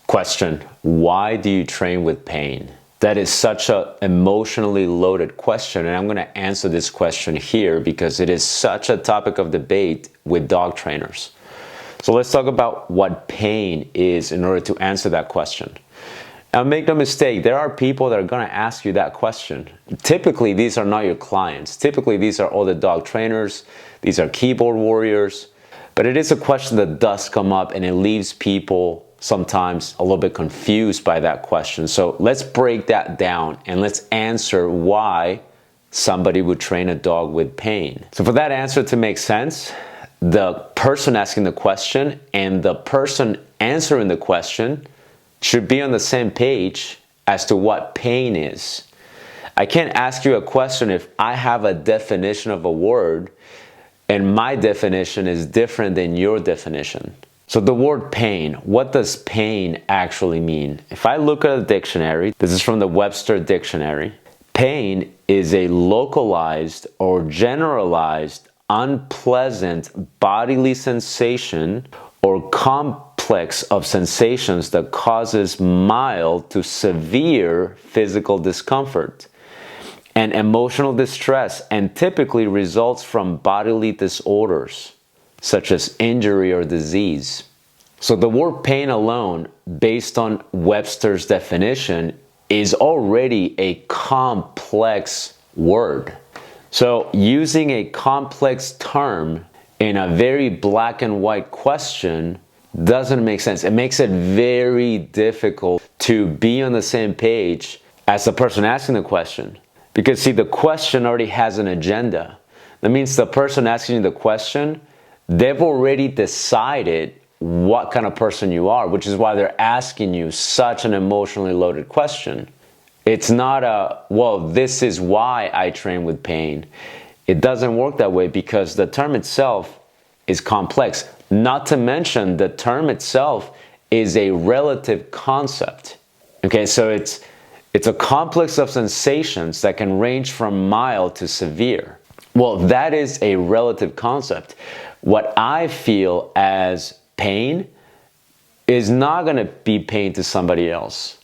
Question: why do you train with pain? That is such an emotionally loaded question, and I'm going to answer this question here because it is such a topic of debate with dog trainers. So let's talk about what pain is in order to answer that question. Now, make no mistake, there are people that are going to ask you that question. Typically, these are not your clients. Typically, these are other dog trainers. These are keyboard warriors. But it is a question that does come up, and it leaves people sometimes a little bit confused by that question. So let's break that down and let's answer why somebody would train a dog with pain. So for that answer to make sense, the person asking the question and the person answering the question should be on the same page as to what pain is. I can't ask you a question if I have a definition of a word and my definition is different than your definition. So the word pain, what does pain actually mean? If I look at a dictionary, this is from the Webster Dictionary, pain is a localized or generalized unpleasant bodily sensation or complex of sensations that causes mild to severe physical discomfort and emotional distress, and typically results from bodily disorders such as injury or disease. So the word pain alone, based on Webster's definition, is already a complex word. So using a complex term in a very black and white question doesn't make sense. It makes it very difficult to be on the same page as the person asking the question. Because see, the question already has an agenda. That means the person asking you the question, they've already decided what kind of person you are, which is why they're asking you such an emotionally loaded question. It's not a, well, this is why I train with pain. It doesn't work that way because the term itself is complex. Not to mention the term itself is a relative concept. Okay, so it's a complex of sensations that can range from mild to severe. Well, that is a relative concept. What I feel as pain is not going to be pain to somebody else.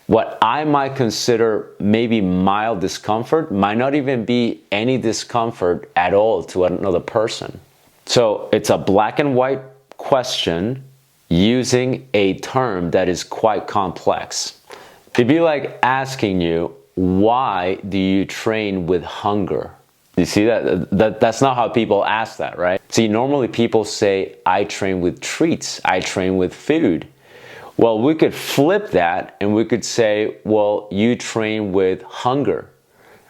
What I might consider maybe mild discomfort might not even be any discomfort at all to another person. So it's a black and white question using a term that is quite complex. It'd be like asking you, why do you train with hunger? You see that's not how people ask that, right? See, normally people say, I train with treats, I train with food. Well, we could flip that and we could say, well, you train with hunger,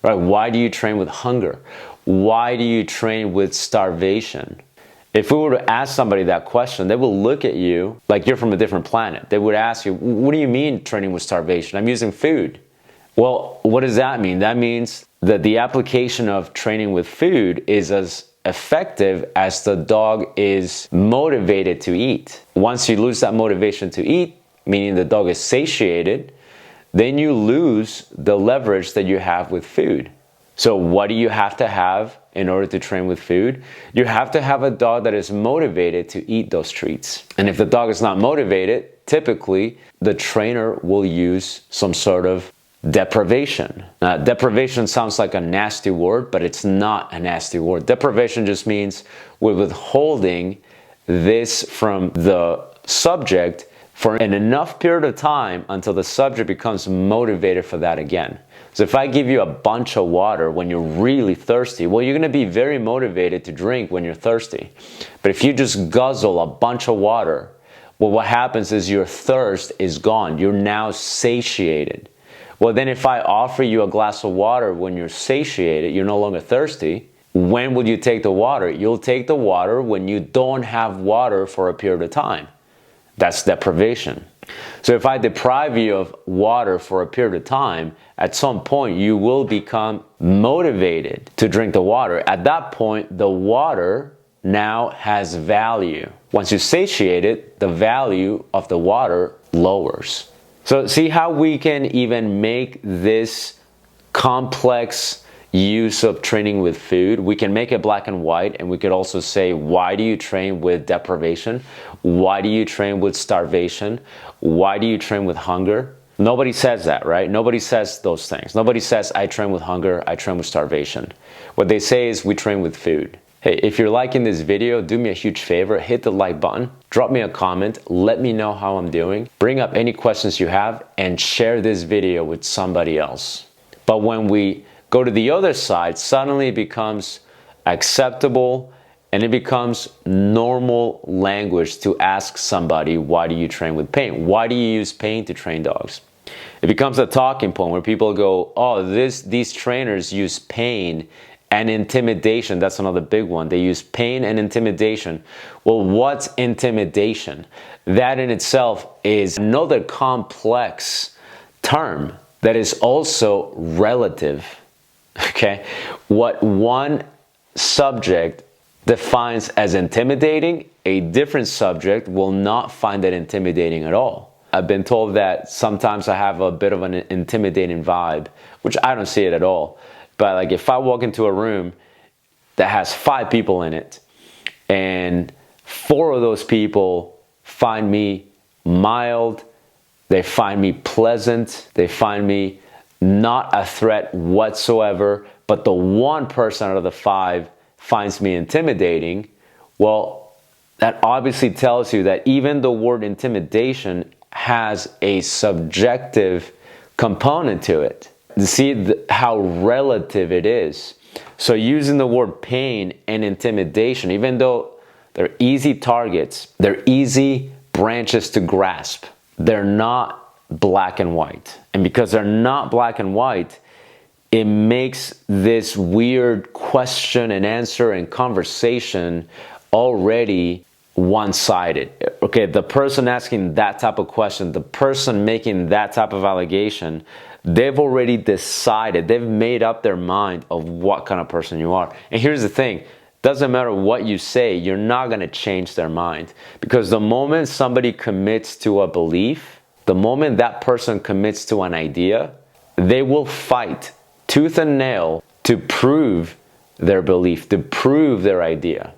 right? Why do you train with hunger? Why do you train with starvation? If we were to ask somebody that question, they will look at you like you're from a different planet. They would ask you, what do you mean training with starvation? I'm using food. Well, what does that mean? That means that the application of training with food is as effective as the dog is motivated to eat. Once you lose that motivation to eat, meaning the dog is satiated, then you lose the leverage that you have with food. So what do you have to have in order to train with food? You have to have a dog that is motivated to eat those treats. And if the dog is not motivated, typically the trainer will use some sort of deprivation. Now, deprivation sounds like a nasty word, but it's not a nasty word. Deprivation just means we're withholding this from the subject for an enough period of time until the subject becomes motivated for that again. So if I give you a bunch of water when you're really thirsty, well, you're going to be very motivated to drink when you're thirsty. But if you just guzzle a bunch of water, well, what happens is your thirst is gone. You're now satiated. Well, then if I offer you a glass of water when you're satiated, you're no longer thirsty, when will you take the water? You'll take the water when you don't have water for a period of time. That's deprivation. So if I deprive you of water for a period of time, at some point you will become motivated to drink the water. At that point, the water now has value. Once you satiate it, the value of the water lowers. So see how we can even make this complex use of training with food. We can make it black and white, and we could also say, why do you train with deprivation? Why do you train with starvation? Why do you train with hunger? Nobody says that, right? Nobody says those things. Nobody says, I train with hunger, I train with starvation. What they say is, we train with food. Hey, if you're liking this video, do me a huge favor, hit the like button, drop me a comment, let me know how I'm doing, bring up any questions you have, and share this video with somebody else. But when we go to the other side, suddenly it becomes acceptable and it becomes normal language to ask somebody, why do you train with pain? Why do you use pain to train dogs? It becomes a talking point where people go, oh, these trainers use pain and intimidation. That's another big one. They use pain and intimidation. Well, what's intimidation? That in itself is another complex term that is also relative. Okay? What one subject defines as intimidating, a different subject will not find that intimidating at all. I've been told that sometimes I have a bit of an intimidating vibe, which I don't see it at all. But like if I walk into a room that has 5 people in it and 4 of those people find me mild, they find me pleasant, they find me not a threat whatsoever, but the one person out of the 5 finds me intimidating, well, that obviously tells you that even the word intimidation has a subjective component to it. You see how relative it is. So using the word pain and intimidation, even though they're easy targets, they're easy branches to grasp, they're not black and white. And because they're not black and white, it makes this weird question and answer and conversation already one-sided. Okay, the person asking that type of question, the person making that type of allegation, they've already decided, they've made up their mind of what kind of person you are. And here's the thing, doesn't matter what you say, you're not going to change their mind. Because the moment somebody commits to a belief, the moment that person commits to an idea, they will fight tooth and nail to prove their belief, to prove their idea.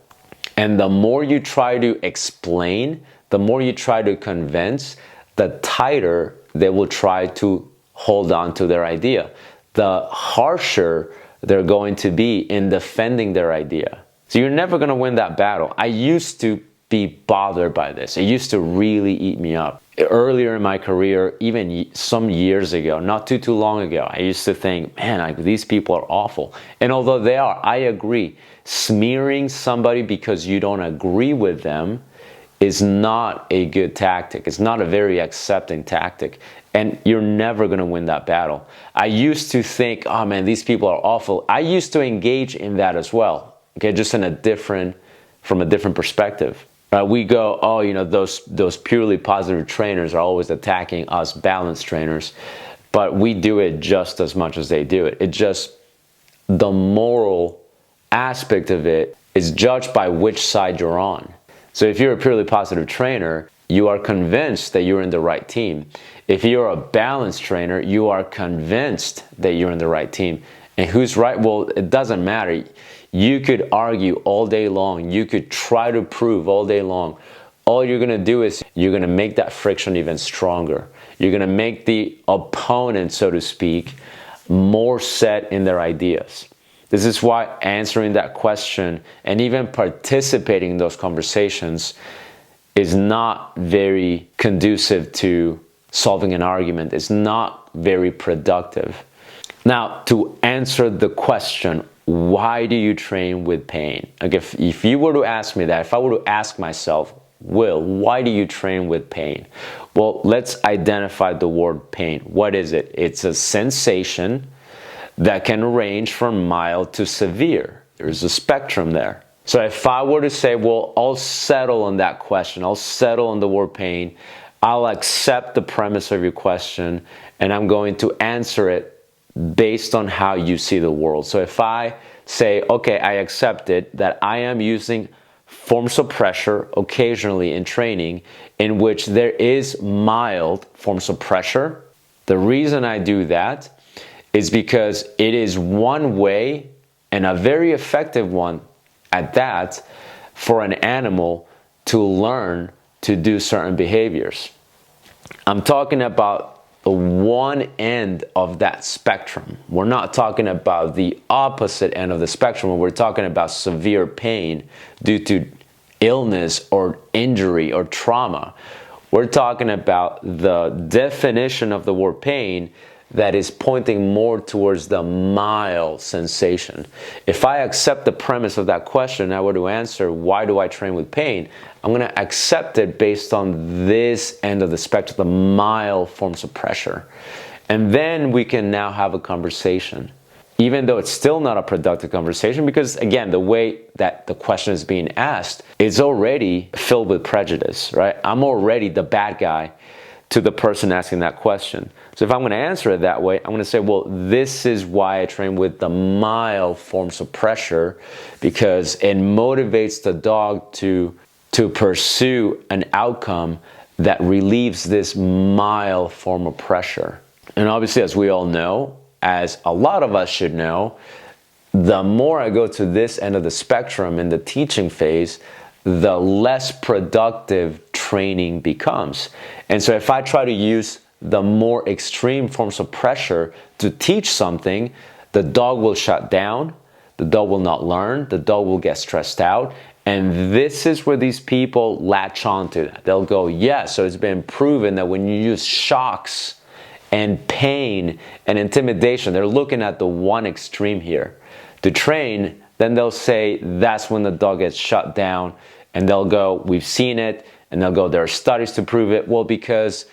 And the more you try to explain, the more you try to convince, the tighter they will try to hold on to their idea. The harsher they're going to be in defending their idea. So you're never going to win that battle. I used to be bothered by this. It used to really eat me up. Earlier in my career, even some years ago, not too long ago, I used to think, man, these people are awful. And although they are, I agree. Smearing somebody because you don't agree with them is not a good tactic. It's not a very accepting tactic. And you're never going to win that battle. I used to think, oh man, these people are awful. I used to engage in that as well. Okay, just from a different perspective. We go, oh, you know, those purely positive trainers are always attacking us balanced trainers. But we do it just as much as they do it. It just, the moral aspect of it is judged by which side you're on. So if you're a purely positive trainer, you are convinced that you're in the right team. If you're a balanced trainer, you are convinced that you're in the right team. And who's right? Well, it doesn't matter. You could argue all day long. You could try to prove all day long. All you're going to do is you're going to make that friction even stronger. You're going to make the opponent, so to speak, more set in their ideas. This is why answering that question and even participating in those conversations is not very conducive to solving an argument. It's not very productive. Now, to answer the question, why do you train with pain? Like if you were to ask me that, if I were to ask myself, Will, why do you train with pain? Well, let's identify the word pain. What is it? It's a sensation that can range from mild to severe. There's a spectrum there. So if I were to say, well, I'll settle on that question, I'll settle on the word pain, I'll accept the premise of your question, and I'm going to answer it based on how you see the world. So if I say, okay, I accept it, that I am using forms of pressure occasionally in training in which there is mild forms of pressure. The reason I do that is because it is one way, and a very effective one at that, for an animal to learn to do certain behaviors. I'm talking about the one end of that spectrum. We're not talking about the opposite end of the spectrum when we're talking about severe pain due to illness or injury or trauma. We're talking about the definition of the word pain that is pointing more towards the mild sensation. If I accept the premise of that question, I were to answer, why do I train with pain? I'm going to accept it based on this end of the spectrum, the mild forms of pressure. And then we can now have a conversation, even though it's still not a productive conversation, because again, the way that the question is being asked is already filled with prejudice, right? I'm already the bad guy to the person asking that question. So if I'm going to answer it that way, I'm going to say, well, this is why I train with the mild forms of pressure, because it motivates the dog to pursue an outcome that relieves this mild form of pressure. And obviously, as we all know, as a lot of us should know, the more I go to this end of the spectrum in the teaching phase, the less productive training becomes. And so if I try to use the more extreme forms of pressure to teach something, the dog will shut down, the dog will not learn, the dog will get stressed out. And this is where these people latch onto that. They'll go, yeah, so it's been proven that when you use shocks and pain and intimidation, they're looking at the one extreme here to train, then they'll say that's when the dog gets shut down, and they'll go, we've seen it, and they'll go, there are studies to prove it. Well, because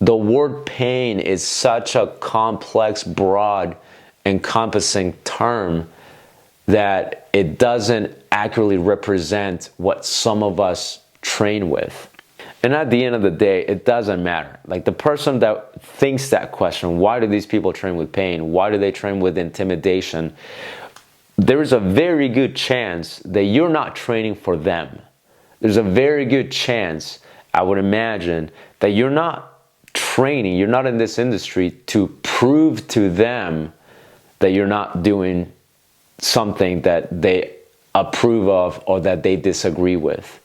the word pain is such a complex, broad, encompassing term that it doesn't accurately represent what some of us train with. And at the end of the day, it doesn't matter. Like the person that thinks that question, why do these people train with pain? Why do they train with intimidation? There is a very good chance that you're not training for them. There's a very good chance, I would imagine, that you're not training, you're not in this industry to prove to them that you're not doing something that they approve of or that they disagree with.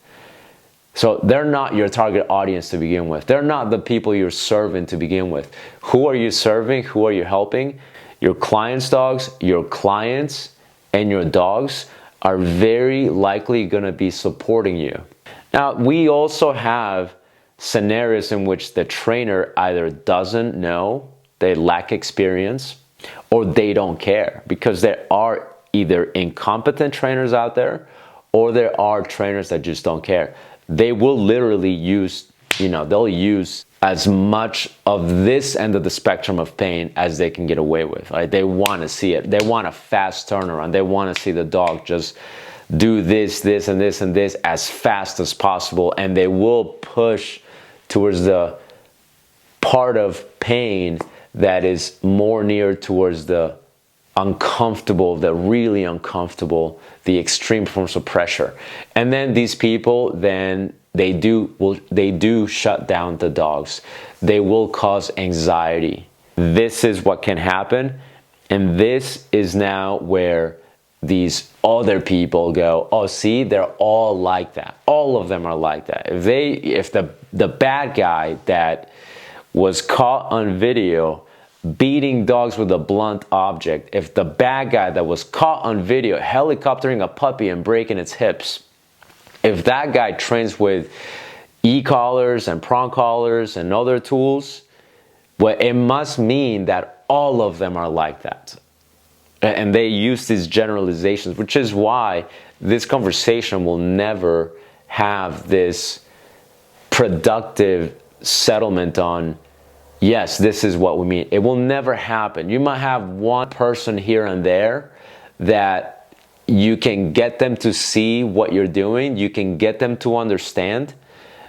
So they're not your target audience to begin with. They're not the people you're serving to begin with. Who are you serving? Who are you helping? Your clients' dogs, your clients, and your dogs are very likely going to be supporting you. Now, we also have scenarios in which the trainer either doesn't know, they lack experience, or they don't care, because there are either incompetent trainers out there or there are trainers that just don't care. They will literally use, they'll use as much of this end of the spectrum of pain as they can get away with. Right? They want to see it. They want a fast turnaround. They want to see the dog just do this, this, and this, and this as fast as possible. And they will push towards the part of pain that is more near towards the uncomfortable, the really uncomfortable, the extreme forms of pressure. And then these people, then they do shut down the dogs. They will cause anxiety. This is what can happen. And this is now where these other people go, oh, see, they're all like that. All of them are like that. If the bad guy that was caught on video beating dogs with a blunt object, if the bad guy that was caught on video helicoptering a puppy and breaking its hips, if that guy trains with e-collars and prong collars and other tools, well, it must mean that all of them are like that. And they use these generalizations, which is why this conversation will never have this productive settlement on, yes, this is what we mean. It will never happen. You might have one person here and there that you can get them to see what you're doing. You can get them to understand.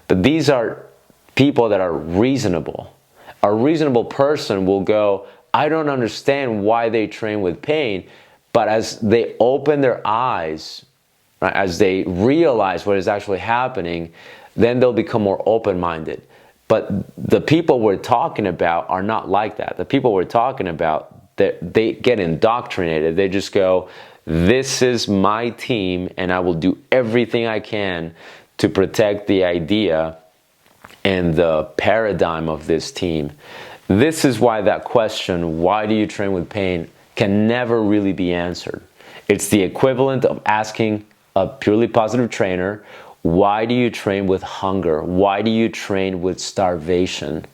But these are people that are reasonable. A reasonable person will go, I don't understand why they train with pain. But as they open their eyes, right, as they realize what is actually happening, then they'll become more open-minded. But the people we're talking about are not like that. The people we're talking about, they get indoctrinated. They just go, this is my team and I will do everything I can to protect the idea and the paradigm of this team. This is why that question, why do you train with pain, can never really be answered. It's the equivalent of asking a purely positive trainer, why do you train with hunger? Why do you train with starvation?